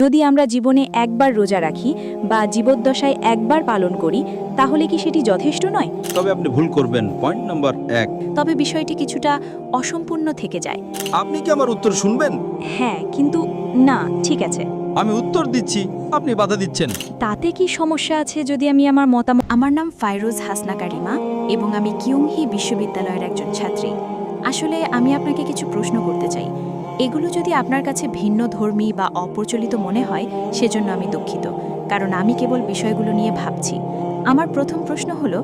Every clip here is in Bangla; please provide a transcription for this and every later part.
যদি আমরা জীবনে একবার রোজা রাখি বা জীবদ্দশায় একবার পালন করি তাহলে কি সেটি যথেষ্ট নয়? তবে আপনি ভুল করবেন। পয়েন্ট নাম্বার 1, তবে বিষয়টি কিছুটা অসম্পূর্ণ থেকে যায়। আপনি কি আমার উত্তর শুনবেন? হ্যাঁ, কিন্তু না, ঠিক আছে। আমি উত্তর দিচ্ছি, আপনি বাধা দিচ্ছেন। তাতে কি সমস্যা আছে যদি আমি আমার মতামত? আমার নাম ফাইরুজ হাসনা কারিমা এবং আমি কিয়ংহি বিশ্ববিদ্যালয়ের একজন ছাত্রী। আসলে আমি আপনাকে কিছু প্রশ্ন করতে চাই। এগুলো যদি আপনার কাছে ভিন্ন ধর্মী বা অপ্রচলিত মনে হয় সেজন্য আমি দুঃখিত, কারণ আমি কেবল বিষয়গুলো নিয়ে ভাবছি। আমার প্রথম প্রশ্ন হলো,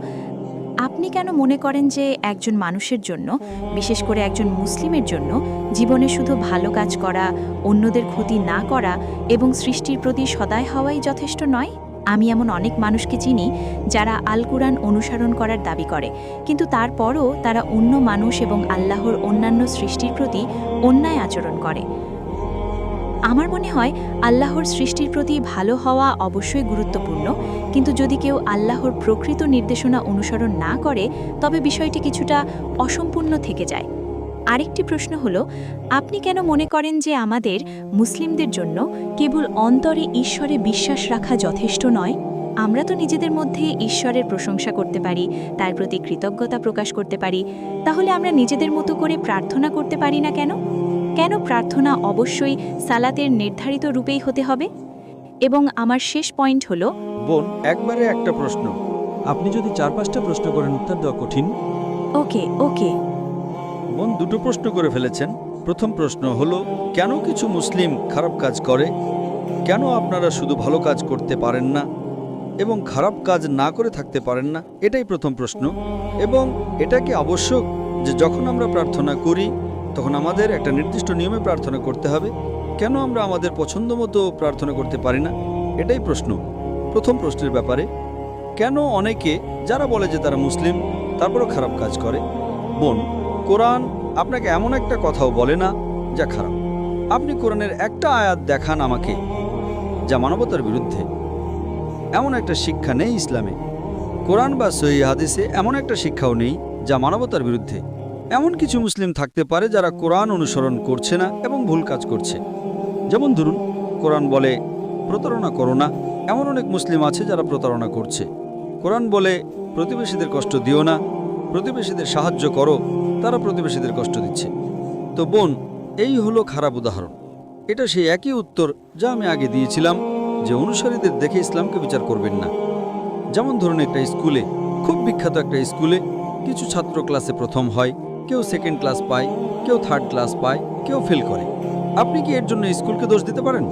আপনি কেন মনে করেন যে একজন মানুষের জন্য, বিশেষ করে একজন মুসলিমের জন্য, জীবনে শুধু ভালো কাজ করা, অন্যদের ক্ষতি না করা এবং সৃষ্টির প্রতি সদয় হওয়াই যথেষ্ট নয়? আমি এমন অনেক মানুষকে চিনি যারা আল কুরআন অনুসরণ করার দাবি করে, কিন্তু তারপরও তারা অন্য মানুষ এবং আল্লাহর অন্যান্য সৃষ্টির প্রতি অন্যায় আচরণ করে। আমার মনে হয় আল্লাহর সৃষ্টির প্রতি ভালো হওয়া অবশ্যই গুরুত্বপূর্ণ, কিন্তু যদি কেউ আল্লাহর প্রকৃত নির্দেশনা অনুসরণ না করে তবে বিষয়টি কিছুটা অসম্পূর্ণ থেকে যায়। আরেকটি প্রশ্ন হলো, আপনি কেন মনে করেন যে আমাদের মুসলিমদের জন্য কেবল অন্তরে ঈশ্বরে বিশ্বাস রাখা যথেষ্ট নয়? আমরা তো নিজেদের মধ্যে ঈশ্বরের প্রশংসা করতে পারি, তার প্রতি কৃতজ্ঞতা প্রকাশ করতে পারি। তাহলে আমরা নিজেদের মতো করে প্রার্থনা করতে পারি না কেন? কেন প্রার্থনা অবশ্যই সালাতের নির্ধারিত রূপেই হতে হবে? এবং আমার শেষ পয়েন্ট হলো, বোন, একবারে একটা প্রশ্ন। আপনি যদি 4-5টা প্রশ্ন করেন উত্তর দেওয়া কঠিন। ওকে ওকে বোন, 2টো প্রশ্ন করে ফেলেছেন। প্রথম প্রশ্ন হলো, কেন কিছু মুসলিম খারাপ কাজ করে? কেন আপনারা শুধু ভালো কাজ করতে পারেন না এবং খারাপ কাজ না করে থাকতে পারেন না? এটাই প্রথম প্রশ্ন। এবং এটা কি আবশ্যক যে যখন আমরা প্রার্থনা করি তখন আমাদের একটা নির্দিষ্ট নিয়মে প্রার্থনা করতে হবে? কেন আমরা আমাদের পছন্দ মতো প্রার্থনা করতে পারি না? এটাই প্রশ্ন। প্রথম প্রশ্নের ব্যাপারে, কেন অনেকে যারা বলে যে তারা মুসলিম তারপরও খারাপ কাজ করে? বোন, কোরআন আপনাকে এমন একটা কথাও বলে না যা খারাপ। আপনি কোরআনের একটা আয়াত দেখান আমাকে যা মানবতার বিরুদ্ধে। এমন একটা শিক্ষা নেই ইসলামে। কোরআন বা সহিহ হাদিসে এমন একটা শিক্ষাও নেই যা মানবতার বিরুদ্ধে। এমন কিছু মুসলিম থাকতে পারে যারা কোরআন অনুসরণ করছে না এবং ভুল কাজ করছে। যেমন ধরুন, কোরআন বলে প্রতারণা করো না, এমন অনেক মুসলিম আছে যারা প্রতারণা করছে। কোরআন বলে প্রতিবেশীদের কষ্ট দিও না, প্রতিবেশীদের সাহায্য করো, তারা প্রতিবেশীদের কষ্ট দিচ্ছে। তো বোন, এই হলো খারাপ উদাহরণ। এটা সেই একই উত্তর যা আমি আগে দিয়েছিলাম, যে অনুসারীদের দেখে ইসলামকে বিচার করবেন না। যেমন ধরুন, একটা স্কুলে, খুব বিখ্যাত একটা স্কুলে, কিছু ছাত্র ক্লাসে প্রথম হয়, কেউ সেকেন্ড ক্লাস পায়, কেউ থার্ড ক্লাস পায়, কেউ ফেল করে। আপনি কি এর জন্য স্কুলকে দোষ দিতে পারেন?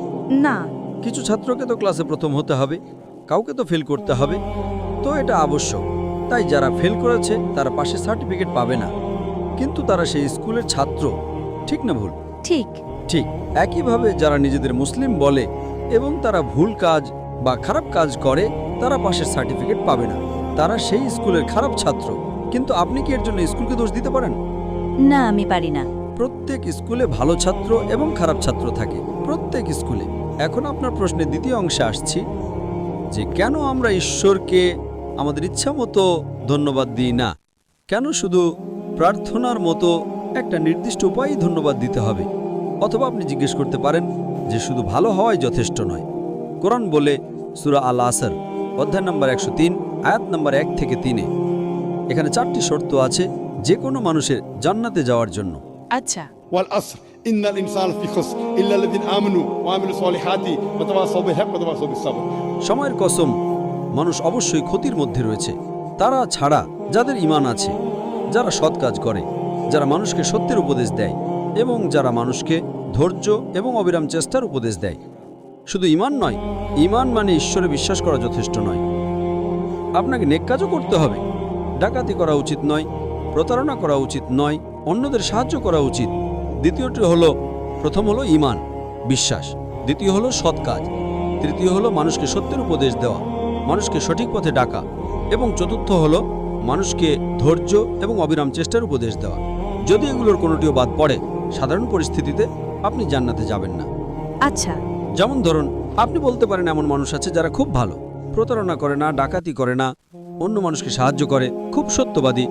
না। কিছু ছাত্রকে তো ক্লাসে প্রথম হতে হবে, কাউকে তো ফেল করতে হবে। তো এটা আবশ্যক। তাই যারা ফেল করেছে তারা পাশে সার্টিফিকেট পাবে না, কিন্তু তারা সেই স্কুলের ছাত্র। ঠিক না ভুল? ঠিক। ঠিক একইভাবে যারা নিজেদের মুসলিম বলে এবং তারা ভুল কাজ বা খারাপ কাজ করে, তারা পাশের সার্টিফিকেট পাবে না, তারা সেই স্কুলের খারাপ ছাত্র। কিন্তু আপনি কি এর জন্য স্কুলকে দোষ দিতে পারেন? না, আমি পারি না। প্রত্যেক স্কুলে ভালো ছাত্র এবং খারাপ ছাত্র থাকে, প্রত্যেক স্কুলে। এখন আপনার প্রশ্নের দ্বিতীয় অংশে আসছি, যে কেন আমরা ঈশ্বরকে আমাদের ইচ্ছা মতো ধন্যবাদ দিই না? কেন শুধু প্রার্থনার মতো একটা নির্দিষ্ট উপায়েই ধন্যবাদ দিতে হবে? অথবা আপনি জিজ্ঞেস করতে পারেন যে শুধু ভালো হওয়াই যথেষ্ট নয়। কোরআন বলে সূরা আল আসর অধ্যায় নম্বর 103 আয়াত নম্বর 1 থেকে 3-এ, এখানে 4টি শর্ত আছে যে কোনো মানুষের জান্নাতে যাওয়ার জন্য। আচ্ছা। ওয়াল আসর ইন্নাল ইনসানা ফি খুসর ইল্লা আল্লাযিনা আমানু ওয়া আমিলুস সলিহাতি ওয়া তাওয়াসাউ বিল হক ওয়া তাওয়াসাউ বিস সাবর। সময়ের কসম, মানুষ অবশ্যই ক্ষতির মধ্যে রয়েছে, তারা ছাড়া যাদের ঈমান আছে, যারা সৎ কাজ করে, যারা মানুষকে সত্যের উপদেশ দেয় এবং যারা মানুষকে ধৈর্য এবং অবিরাম চেষ্টার উপদেশ দেয়। শুধু ঈমান নয়, ঈমান মানে ঈশ্বরে বিশ্বাস করা যথেষ্ট নয়। আপনাকে নেক কাজও করতে হবে। ডাকাতি করা উচিত নয়, প্রতারণা করা উচিত নয়, অন্যদের সাহায্য করা উচিত। দ্বিতীয়টি হলো, প্রথম হলো ঈমান, বিশ্বাস। দ্বিতীয় হলো সৎ কাজ। তৃতীয় হলো মানুষকে সত্যের উপদেশ দেওয়া, মানুষকে সঠিক পথে ডাকা। এবং চতুর্থ হলো মানুষকে ধৈর্য এবং অবিরাম চেষ্টার উপদেশ দেওয়া। যদি এগুলোর কোনোটিও বাদ পড়ে, সাধারণ পরিস্থিতিতে আপনি জান্নাতে যাবেন না। আচ্ছা। যেমন ধরুন, আপনি বলতে পারেন এমন মানুষ আছে যারা খুব ভালো, প্রতারণা করে না, ডাকাতি করে না, অন্য মানুষকে সাহায্য করে, খুব সত্যবাদী,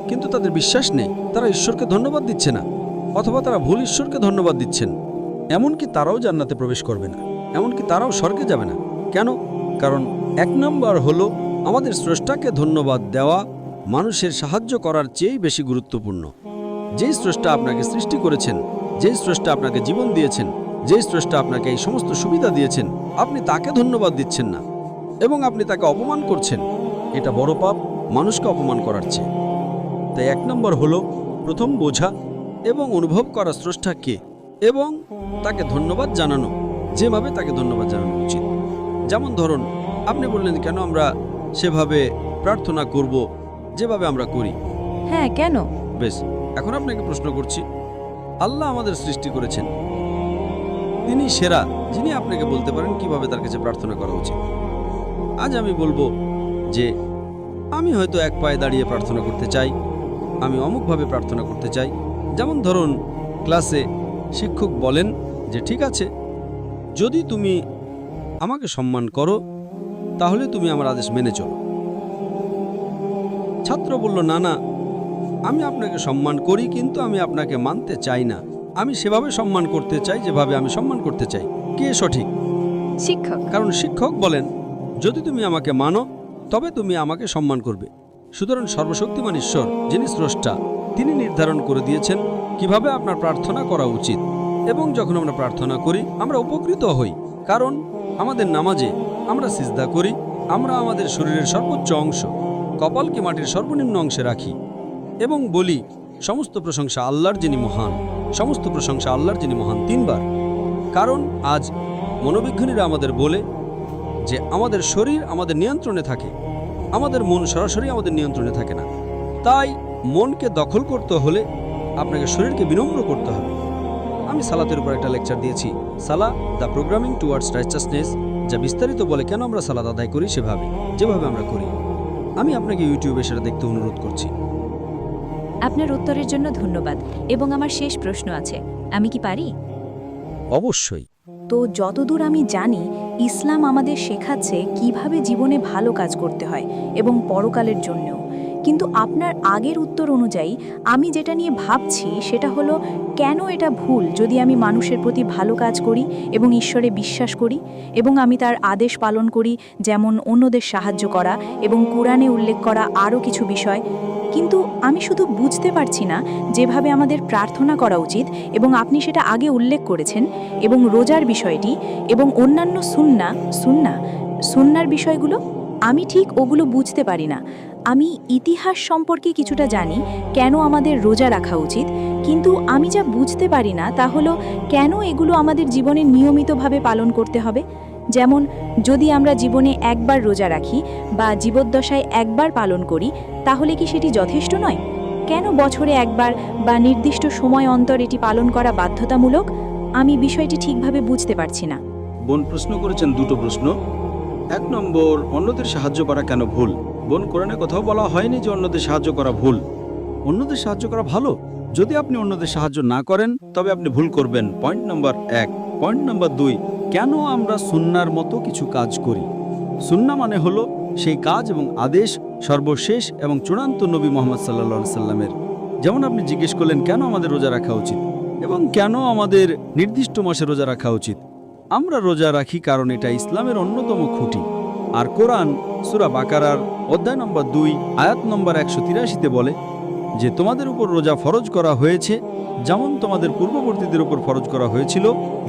কিন্তু তাদের বিশ্বাস নেই, তারা ঈশ্বরকে ধন্যবাদ দিচ্ছে না, অথবা তারা ভুল ঈশ্বরকে ধন্যবাদ দিচ্ছেন। এমনকি তারাও জান্নাতে প্রবেশ করবে না। এমনকি তারাও স্বর্গে যাবে না। কেন? কারণ 1 নম্বর হলো আমাদের স্রষ্টাকে ধন্যবাদ দেওয়া মানুষের সাহায্য করার চেয়েই বেশি গুরুত্বপূর্ণ। যেই স্রষ্টা আপনাকে সৃষ্টি করেছেন, যেই স্রষ্টা আপনাকে জীবন দিয়েছেন, যেই স্রষ্টা আপনাকে এই সমস্ত সুবিধা দিয়েছেন, আপনি তাকে ধন্যবাদ দিচ্ছেন না এবং আপনি তাকে অপমান করছেন। এটা বড় পাপ মানুষকে অপমান করার চেয়ে। তাই 1 নম্বর হলো প্রথম বোঝা এবং অনুভব করা স্রষ্টা কে এবং তাকে ধন্যবাদ জানানো যেভাবে তাকে ধন্যবাদ জানানো উচিত। যেমন ধরুন, আপনি বললেন কেন আমরা সেভাবে প্রার্থনা করব যেভাবে আমরা করি। হ্যাঁ, কেন? বেশ, এখন আপনাকে প্রশ্ন করছি, আল্লাহ আমাদের সৃষ্টি করেছেন, তিনি সেরা, যিনি আপনাকে বলতে পারেন কিভাবে তার কাছে প্রার্থনা করা উচিত। আজ আমি বলবো যে আমি হয়তো এক পায়ে দাঁড়িয়ে প্রার্থনা করতে চাই, আমি অমুকভাবে প্রার্থনা করতে চাই। যেমন ধরুন, ক্লাসে শিক্ষক বলেন যে ঠিক আছে, যদি তুমি আমাকে সম্মান করো তাহলে তুমি আমার আদেশ মেনে চলো। ছাত্র বলল, না না, আমি আপনাকে সম্মান করি কিন্তু আমি আপনাকে মানতে চাই না, আমি সেভাবে সম্মান করতে চাই যেভাবে আমি সম্মান করতে চাই। কে সঠিক? শিক্ষক। কারণ শিক্ষক বলেন যদি তুমি আমাকে মানো তবে তুমি আমাকে সম্মান করবে। সুতরাং সর্বশক্তিমান ঈশ্বর, যিনি স্রষ্টা, তিনি নির্ধারণ করে দিয়েছেন কিভাবে আপনার প্রার্থনা করা উচিত। এবং যখন আমরা প্রার্থনা করি আমরা উপকৃত হই, কারণ আমাদের নামাজে আমরা সিজদা করি, আমরা আমাদের শরীরের সর্বোচ্চ অংশ কপালকে মাটির সর্বনিম্ন অংশে রাখি এবং বলি সমস্ত প্রশংসা আল্লাহর যিনি মহান, সমস্ত প্রশংসা আল্লাহর যিনি মহান 3 বার। কারণ আজ মনোবিজ্ঞানীরা আমাদের বলে যে আমাদের শরীর আমাদের নিয়ন্ত্রণে থাকে, আমাদের মন সরাসরি আমাদের নিয়ন্ত্রণে থাকে না। তাই মনকে দখল করতে হলে আপনাকে শরীরকে বিনম্র করতে হবে। আমি সালাতের উপর একটা লেকচার দিয়েছি, সালাহ দ্য প্রোগ্রামিং টুয়ার্ডস রাইচাসনেস, যা বিস্তারিত বলে কেন আমরা সালাত আদায় করি সেভাবে যেভাবে আমরা করি। আমি আপনাকে ইউটিউবে সেটা দেখতে অনুরোধ করছি। আপনার উত্তরের জন্য ধন্যবাদ। এবং আমার শেষ প্রশ্ন আছে, আমি কি পারি? অবশ্যই। তো যতদূর আমি জানি, ইসলাম আমাদের শেখাচ্ছে কিভাবে জীবনে ভালো কাজ করতে হয় এবং পরকালের জন্যও। কিন্তু আপনার আগের উত্তর অনুযায়ী আমি যেটা নিয়ে ভাবছি সেটা হলো, কেন এটা ভুল যদি আমি মানুষের প্রতি ভালো কাজ করি এবং ঈশ্বরে বিশ্বাস করি এবং আমি তার আদেশ পালন করি, যেমন অন্যদের সাহায্য করা এবং কোরআনে উল্লেখ করা আরও কিছু বিষয়। কিন্তু আমি শুধু বুঝতে পারছি না যেভাবে আমাদের প্রার্থনা করা উচিত, এবং আপনি সেটা আগে উল্লেখ করেছেন, এবং রোজার বিষয়টি এবং অন্যান্য সুন্নার বিষয়গুলো আমি ঠিক ওগুলো বুঝতে পারি না। আমি ইতিহাস সম্পর্কে কিছুটা জানি, কেন আমাদের রোজা রাখা উচিত, কিন্তু আমি যা বুঝতে পারি না তা হলো কেন এগুলো আমাদের জীবনে নিয়মিতভাবে পালন করতে হবে। যেমন যদি আমরা জীবনে একবার রোজা রাখি বা জীবদ্দশায় একবার পালন করি, তাহলে কি সেটি যথেষ্ট নয়? কেন বছরে একবার বা নির্দিষ্ট সময় অন্তর এটি পালন করা বাধ্যতামূলক? আমি বিষয়টি ঠিকভাবে বুঝতে পারছি না। বোন প্রশ্ন করেছেন 2টো প্রশ্ন। 1 নম্বর, অন্যদের সাহায্য করা কেন ভুল? বোন, কোরআনে কোথাও বলা হয়নি যে অন্যদের সাহায্য করা ভুল। অন্যদের সাহায্য করা ভালো। যদি আপনি অন্যদের সাহায্য না করেন তবে আপনি ভুল করবেন। Point number 1। পয়েন্ট নাম্বার 2, কেন আমরা সুন্নার মতো কিছু কাজ করি? সুন্না মানে হলো সেই কাজ এবং আদেশ সর্বশেষ এবং চূড়ান্ত নবী মুহাম্মদ সাল্লাল্লাহু আলাইহি সাল্লামের। যেমন আপনি জিজ্ঞেস করলেন কেন আমাদের রোজা রাখা উচিত এবং কেন আমাদের নির্দিষ্ট মাসে রোজা রাখা উচিত। আমরা রোজা রাখি কারণ এটা ইসলামের অন্যতম খুঁটি। আর কোরআন সূরা বাকারার অধ্যায় নম্বর 2 আয়াত নম্বর 183-তে বলে যে তোমাদের উপর রোজা ফরজ করা হয়েছে যেমন তোমাদের পূর্ববর্তীদের উপর ফরজ করা হয়েছিল,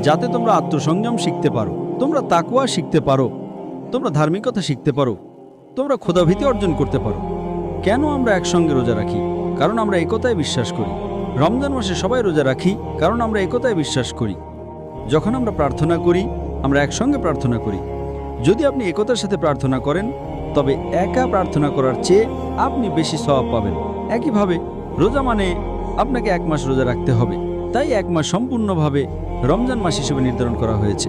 যাতে তোমরা আত্মসংযম শিখতে পারো, তোমরা তাকওয়া শিখতে পারো, তোমরা ধার্মিকতা শিখতে পারো, তোমরা খোদাভীতি অর্জন করতে পারো। কেন আমরা একসঙ্গে রোজা রাখি? কারণ আমরা একতায় বিশ্বাস করি। রমজান মাসে সবাই রোজা রাখি কারণ আমরা একতায় বিশ্বাস করি। যখন আমরা প্রার্থনা করি আমরা একসঙ্গে প্রার্থনা করি। যদি আপনি একতার সাথে প্রার্থনা করেন তবে একা প্রার্থনা করার চেয়ে আপনি বেশি সওয়াব পাবেন। একইভাবে রোজা মানে আপনাকে 1 মাস রোজা রাখতে হবে, তাই 1 মাস সম্পূর্ণভাবে রমজান মাস হিসেবে নির্ধারণ করা হয়েছে।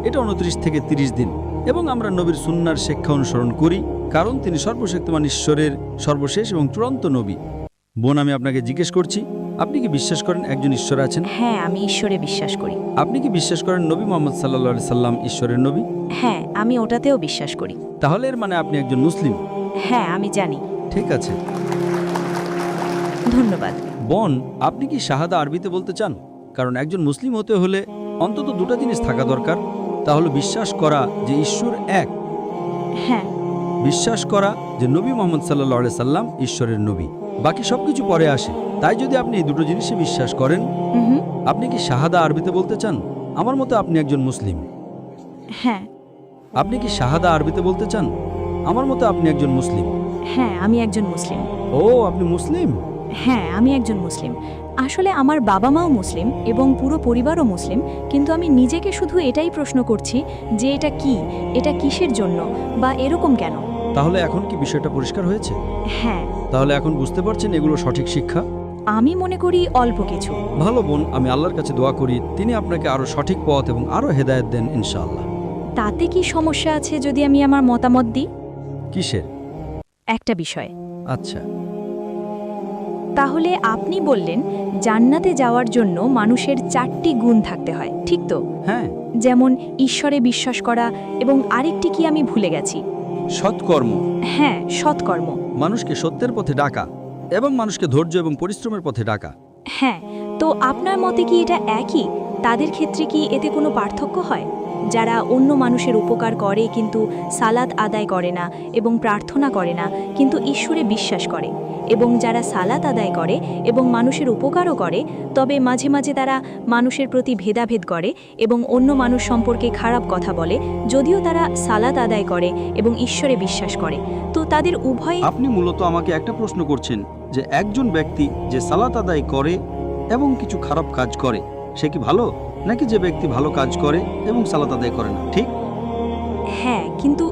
এটা 29 থেকে 30 দিন এবং আমরা নবীর সুন্নার শিক্ষা অনুসরণ করি কারণ তিনি সর্বশক্তিমান ঈশ্বরের সর্বশেষ এবং চূড়ান্ত নবী। বোন, আমি আপনাকে জিজ্ঞেস করছি, আপনি কি বিশ্বাস করেন একজন ঈশ্বর আছেন? হ্যাঁ, আমি ঈশ্বরে বিশ্বাস করি। আপনি কি বিশ্বাস করেন নবী মুহাম্মদ সাল্লাল্লাহু আলাইহি সাল্লাম ঈশ্বরের নবী? হ্যাঁ, আমি ওটাতেও বিশ্বাস করি। তাহলে এর মানে আপনি একজন মুসলিম। হ্যাঁ, আমি জানি। ঠিক আছে, ধন্যবাদ। বোন, আপনি কি শাহাদা আরবিতে বলতে চান? কারণ একজন মুসলিম হতে হলে অন্তত 2টা জিনিস থাকা দরকার। তা হলো বিশ্বাস করা যে ঈশ্বর এক, হ্যাঁ। বিশ্বাস করা যে নবী মোহাম্মদ সাল্লাল্লাহু আলাইহি সাল্লাম ঈশ্বরের নবী। বাকি সবকিছু পরে আসে। তাই যদি আপনি এই দুটো জিনিসে বিশ্বাস করেন, হুম। আপনি কি শাহাদা আরবিতে বলতে চান? আমার মতে আপনি একজন মুসলিম। হ্যাঁ। আপনি কি শাহাদা আরবিতে বলতে চান? আমার মতে আপনি একজন মুসলিম। হ্যাঁ, আমি একজন মুসলিম। ও, আপনি মুসলিম? হ্যাঁ, আমি একজন মুসলিম। আসলে আমার বাবা মাও মুসলিম এবং পুরো পরিবারও মুসলিম, কিন্তু আমি নিজেকে শুধু এটাই প্রশ্ন করছি যে এটা কি, এটা কিসের জন্য বা এরকম কেন। তাহলে এখন কি বিষয়টা পরিষ্কার হয়েছে? হ্যাঁ, তাহলে এখন বুঝতে পারছেন এগুলো সঠিক শিক্ষা? আমি মনে করি অল্প কিছু। ভালো বোন, আমি আল্লাহর কাছে দোয়া করি তিনি আপনাকে আরো সঠিক পথ এবং আরো হেদায়েত দেন ইনশাআল্লাহ। তাতে কি সমস্যা আছে যদি আমি আমার মতামত দিই? কিসের? একটা বিষয়। আচ্ছা, তাহলে আপনি বললেন জান্নাতে যাওয়ার জন্য মানুষের 4টি গুণ থাকতে হয়, ঠিক তো? হ্যাঁ। যেমন ঈশ্বরে বিশ্বাস করা এবং আরেকটি কি আমি ভুলে গেছি? সৎকর্ম, হ্যাঁ, সৎকর্ম। মানুষকে সত্যের পথে ডাকা এবং মানুষকে ধৈর্য এবং পরিশ্রমের পথে ডাকা। হ্যাঁ, তো আপনার মতে কি এটা একই? তাদের ক্ষেত্রে কি এতে কোনো পার্থক্য হয়? যারা অন্য মানুষের উপকার করে কিন্তু সালাত আদায় করে না এবং প্রার্থনা করে না কিন্তু ঈশ্বরে বিশ্বাস করে, এবং যারা সালাত আদায় করে এবং মানুষের উপকারও করে তবে মাঝে মাঝে তারা মানুষের প্রতি ভেদাভেদ করে এবং অন্য মানুষ সম্পর্কে খারাপ কথা বলে, যদিও তারা সালাত আদায় করে এবং ঈশ্বরে বিশ্বাস করে, তো তাদের উভয়ে। আপনি মূলত আমাকে একটা প্রশ্ন করছেন যে একজন ব্যক্তি যে সালাত আদায় করে এবং কিছু খারাপ কাজ করে সে কি ভালো, নাকি যে ব্যক্তি ভালো কাজ করে এবং সালাত আদায় করে না, ঠিক? হ্যাঁ, কিন্তু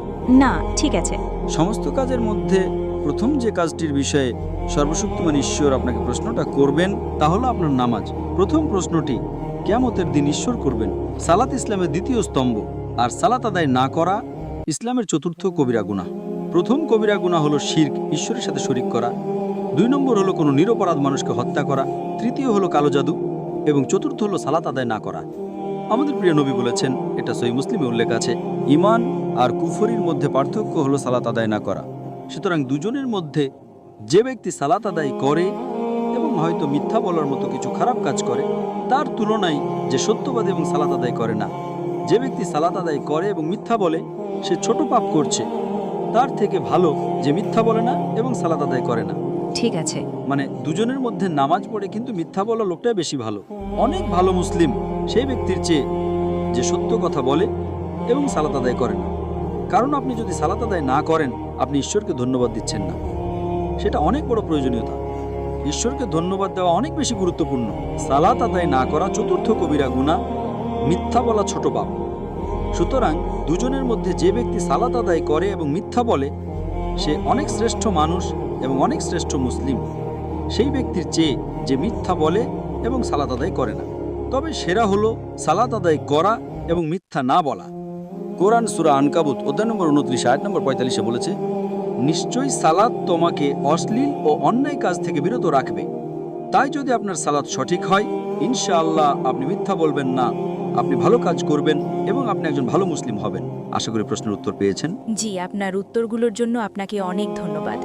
না, ঠিক আছে। সমস্ত কাজের মধ্যে প্রথম যে কাজটির বিষয়ে সর্বশক্তিমান ঈশ্বর আপনাকে প্রশ্নটা করবেন তা হলো আপনার নামাজ। প্রথম প্রশ্নটি কিয়ামতের দিন ঈশ্বর করবেন। সালাত ইসলামের দ্বিতীয় স্তম্ভ, আর সালাত আদায় না করা ইসলামের চতুর্থ কবিরা গুনাহ। প্রথম কবিরা গুনাহ হলো শিরক, ঈশ্বরের সাথে শরিক করা। 2 নম্বর হলো কোনো নিরপরাধ মানুষকে হত্যা করা। তৃতীয় হলো কালো জাদু এবং চতুর্থ হলো সালাত আদায় না করা। আমাদের প্রিয় নবী বলেছেন, এটা সহিহ মুসলিমে উল্লেখ আছে, ঈমান আর কুফরির মধ্যে পার্থক্য হলো সালাত আদায় না করা। সুতরাং দুজনের মধ্যে যে ব্যক্তি সালাত আদায় করে এবং হয়তো মিথ্যা বলার মতো কিছু খারাপ কাজ করে তার তুলনায় যে সত্যবাদী এবং সালাত আদায় করে না, যে ব্যক্তি সালাত আদায় করে এবং মিথ্যা বলে সে ছোট পাপ করছে, তার থেকে ভালো যে মিথ্যা বলে না এবং সালাত আদায় করে না। ঠিক আছে। মানে দুজনের মধ্যে নামাজ পড়ে কিন্তু মিথ্যা বলা লোকটাই বেশি ভালো। অনেক ভালো মুসলিম সেই ব্যক্তির চেয়ে যে সত্য কথা বলে এবং সালাত আদায় করে না। কারণ আপনি যদি সালাত আদায় না করেন আপনি ঈশ্বরকে ধন্যবাদ দিচ্ছেন না, সেটা অনেক বড় প্রয়োজনীয়তা। ঈশ্বরকে ধন্যবাদ দেওয়া অনেক বেশি গুরুত্বপূর্ণ। সালাত আদায় না করা চতুর্থ কবিরা গুনাহ, মিথ্যা বলা ছোট পাপ। সুতরাং দুজনের মধ্যে যে ব্যক্তি সালাত আদায় করে এবং মিথ্যা বলে সে অনেক শ্রেষ্ঠ মানুষ এবং অনেক শ্রেষ্ঠ মুসলিম সেই ব্যক্তির চেয়ে যে মিথ্যা বলে এবং সালাত আদায় করে না। তবে সেরা হলো সালাত আদায় করা এবং মিথ্যা না বলা। কোরআন সূরা আনকাবুত অধ্যায় নম্বর 29 আয়াত নম্বর 45 বলেছে, নিশ্চয়ই সালাত তোমাকে অশ্লীল ও অন্যায় কাজ থেকে বিরত রাখবে। তাই যদি আপনার সালাত সঠিক হয় ইনশাআল্লাহ আপনি মিথ্যা বলবেন না, আপনি ভালো কাজ করবেন এবং আপনি একজন ভালো মুসলিম হবেন। আশা করি প্রশ্নের উত্তর পেয়েছেন। জি, আপনার উত্তরগুলোর জন্য আপনাকে অনেক ধন্যবাদ।